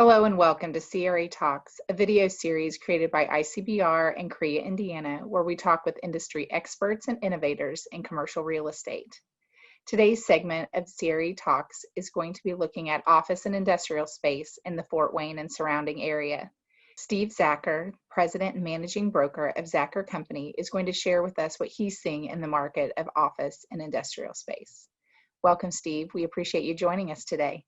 Hello and welcome to CRE Talks, a video series created by ICBR and CRE, Indiana, where we talk with industry experts and innovators in commercial real estate. Today's segment of CRE Talks is going to be looking at office and industrial space in the Fort Wayne and surrounding area. Steve Zacher, President and Managing Broker of Zacher Company, is going to share with us what he's seeing in the market of office and industrial space. Welcome, Steve. We appreciate you joining us today.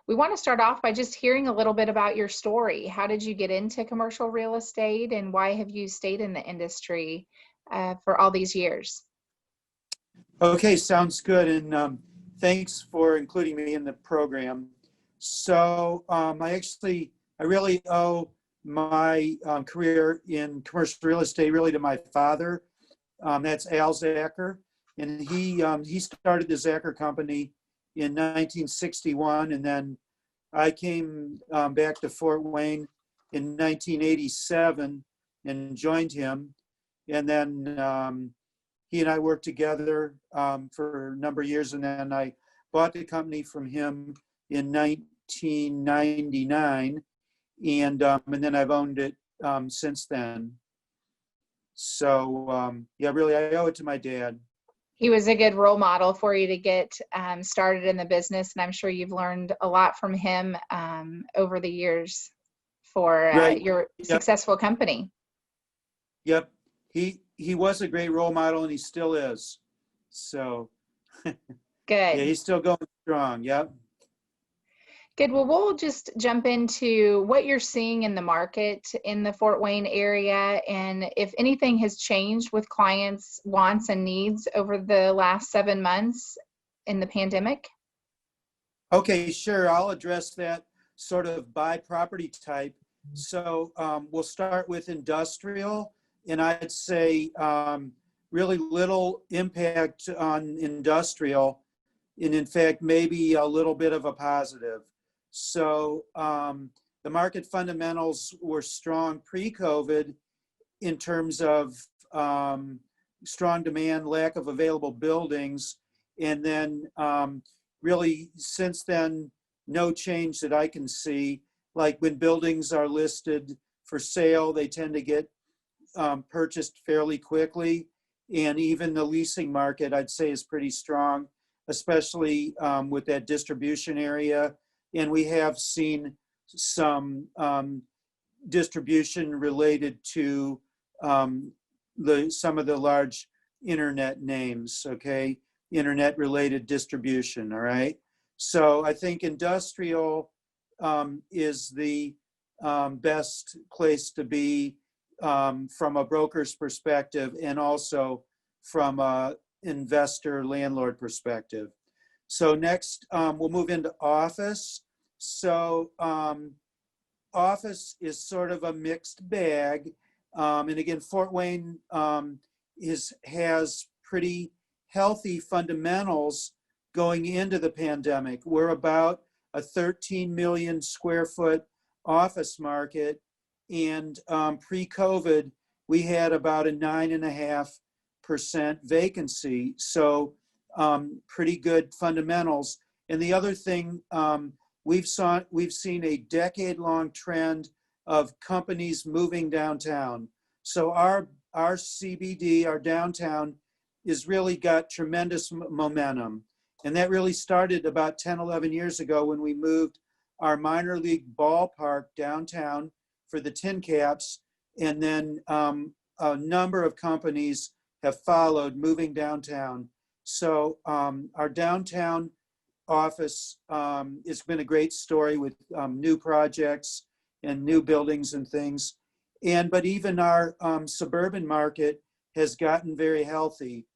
We want to start off by just hearing a little bit about your story. How did you get into commercial real estate, and why have you stayed in the industry for all these years? Okay, sounds good. And thanks for including me in the program. So I really owe my career in commercial real estate really to my father. That's Al Zacher. And he started the Zacher Company in 1961, and then I came back to Fort Wayne in 1987 and joined him. And then he and I worked together for a number of years, and then I bought the company from him in 1999, and then I've owned it since then. So yeah, really, I owe it to my dad. He was a good role model for you to get started in the business, and I'm sure you've learned a lot from him over the years for your successful company. Yep, he was a great role model, and he still is. So good. Yeah, he's still going strong. Yep. Good. Well, we'll just jump into what you're seeing in the market in the Fort Wayne area, and if anything has changed with clients' wants and needs over the last 7 months in the pandemic. Okay, sure. I'll address that sort of by property type. So we'll start with industrial, and I'd say really little impact on industrial, and in fact, maybe a little bit of a positive. So the market fundamentals were strong pre-COVID in terms of strong demand, lack of available buildings, and then really since then, no change that I can see. Like when buildings are listed for sale, they tend to get purchased fairly quickly, and even the leasing market, I'd say, is pretty strong, especially with that distribution area. And we have seen some distribution related to some of the large internet names, okay? Internet related distribution, all right? So I think industrial is the best place to be from a broker's perspective, and also from a investor landlord perspective. So next, we'll move into office. So office is sort of a mixed bag. And again, Fort Wayne has pretty healthy fundamentals going into the pandemic. We're about a 13 million square foot office market. And pre-COVID, we had about a 9.5% vacancy. So pretty good fundamentals. And the other thing, we've seen a decade-long trend of companies moving downtown. So our CBD, our downtown, is really got tremendous momentum. And that really started about 10, 11 years ago when we moved our minor league ballpark downtown for the Tin Caps. And then a number of companies have followed moving downtown. So our downtown office has been a great story with new projects and new buildings and things. But even our suburban market has gotten very healthy.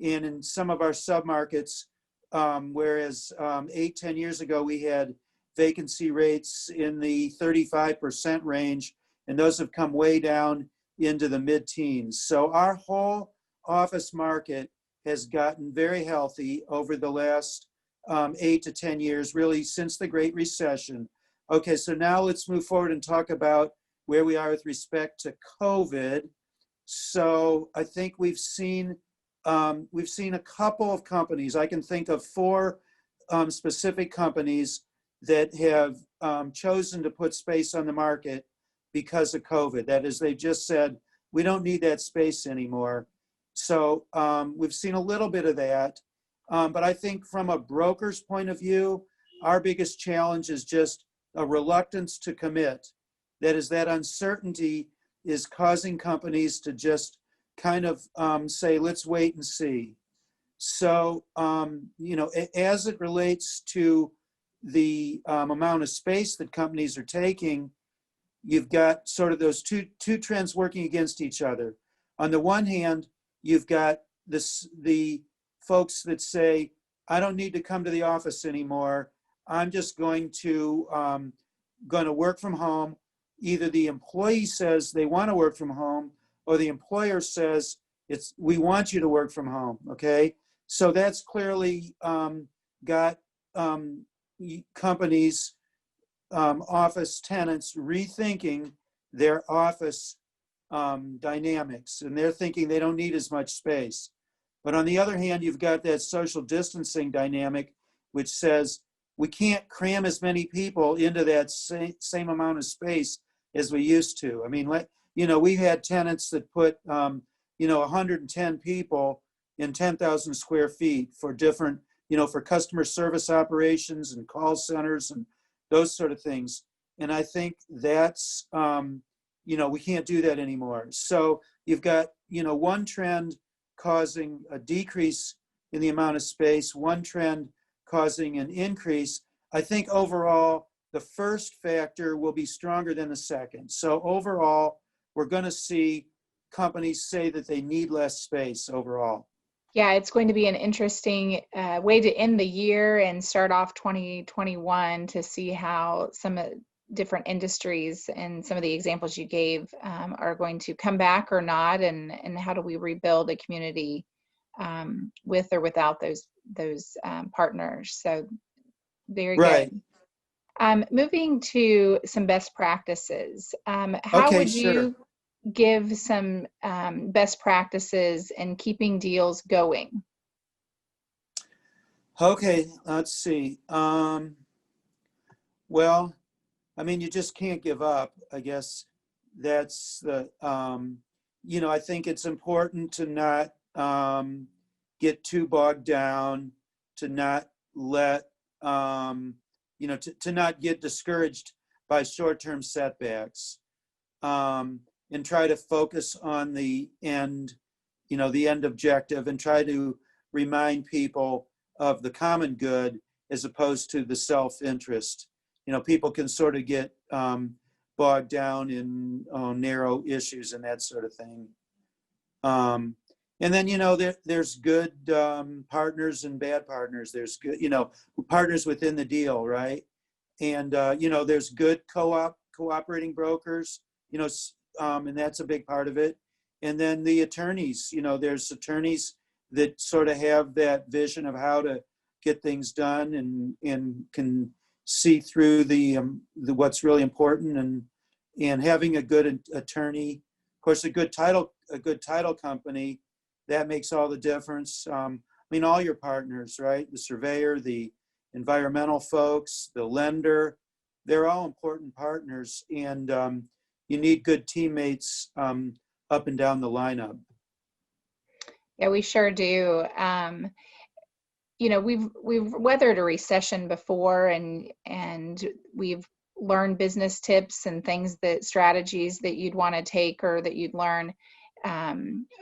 And in some of our submarkets, whereas 8-10 years ago, we had vacancy rates in the 35% range, and those have come way down into the mid-teens. So our whole office market has gotten very healthy over the last 8 to 10 years, really since the Great Recession. Okay, so now let's move forward and talk about where we are with respect to COVID. So I think we've seen a couple of companies. I can think of 4 specific companies that have chosen to put space on the market because of COVID. That is, they just said, we don't need that space anymore. So we've seen a little bit of that. But I think from a broker's point of view, our biggest challenge is just a reluctance to commit. That is, that uncertainty is causing companies to just kind of say, let's wait and see. So, as it relates to the amount of space that companies are taking, you've got sort of those two trends working against each other. On the one hand, you've got the folks that say, I don't need to come to the office anymore. I'm just going to work from home. Either the employee says they want to work from home, or the employer says we want you to work from home. Okay, so that's clearly got companies, office tenants rethinking their office dynamics, and they're thinking they don't need as much space. But on the other hand, you've got that social distancing dynamic, which says we can't cram as many people into that same amount of space as we used to. I mean, we've had tenants that put 110 people in 10,000 square feet for different, for customer service operations and call centers and those sort of things. And I think that's, we can't do that anymore. So you've got, one trend causing a decrease in the amount of space, one trend causing an increase. I think overall, the first factor will be stronger than the second. So overall, we're going to see companies say that they need less space overall. Yeah, it's going to be an interesting way to end the year and start off 2021 to see how some different industries and some of the examples you gave are going to come back or not, and how do we rebuild a community with or without those partners. So very Right. good. Moving to some best practices. How Okay, would sure. you give some best practices in keeping deals going? Okay, let's see. Well, I mean, you just can't give up. I guess that's the, I think it's important to not get too bogged down, to not let, to not get discouraged by short-term setbacks, and try to focus on the end, the end objective, and try to remind people of the common good as opposed to the self-interest. People can sort of get bogged down in narrow issues and that sort of thing. And then, there's good partners and bad partners. There's good, partners within the deal, right? And, there's good cooperating brokers, and that's a big part of it. And then the attorneys, there's attorneys that sort of have that vision of how to get things done and can see through the what's really important, and having a good attorney, of course, a good title company, that makes all the difference. I mean, all your partners, right? The surveyor, the environmental folks, the lender, they're all important partners, and you need good teammates up and down the lineup. Yeah, we sure do. We've weathered a recession before, and we've learned business tips and strategies that you'd want to take or that you'd learn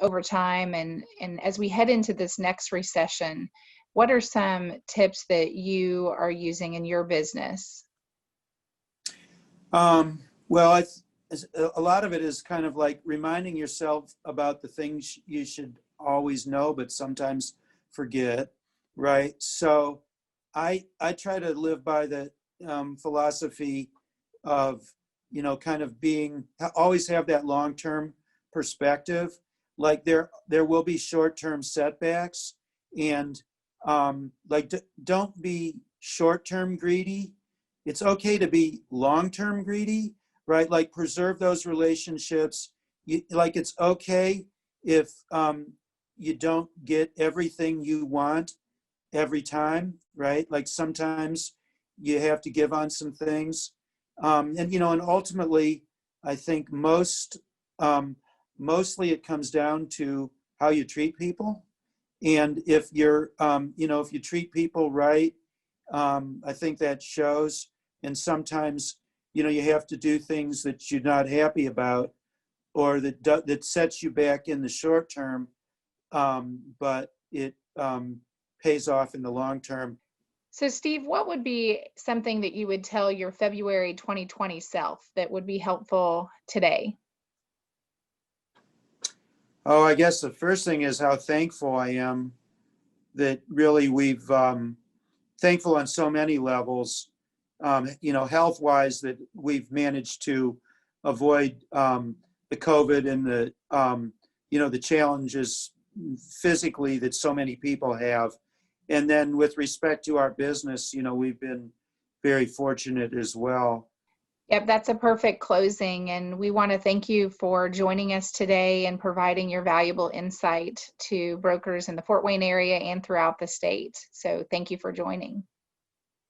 over time. And as we head into this next recession, what are some tips that you are using in your business? Well, a lot of it is kind of like reminding yourself about the things you should always know, but sometimes forget, right? So I try to live by the philosophy of, kind of always have that long-term perspective. Like there will be short-term setbacks, and don't be short-term greedy. It's okay to be long-term greedy, right? Like preserve those relationships. It's okay if you don't get everything you want every time, right? Like sometimes you have to give on some things. And ultimately, I think mostly it comes down to how you treat people. And if if you treat people right, I think that shows. And sometimes, you have to do things that you're not happy about, or that sets you back in the short term, but it pays off in the long term. So Steve, what would be something that you would tell your February 2020 self that would be helpful today? Oh, I guess the first thing is how thankful I am that really we've thankful on so many levels, health-wise, that we've managed to avoid the COVID and the challenges physically that so many people have. And then with respect to our business, we've been very fortunate as well. Yep, that's a perfect closing. And we want to thank you for joining us today and providing your valuable insight to brokers in the Fort Wayne area and throughout the state. So thank you for joining.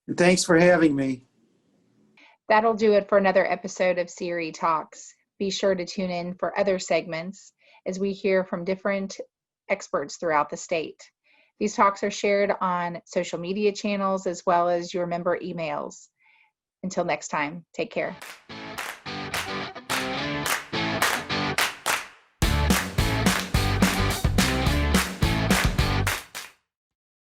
And thanks for having me. That'll do it for another episode of CRE Talks. Be sure to tune in for other segments as we hear from different experts throughout the state. These talks are shared on social media channels as well as your member emails. Until next time, take care.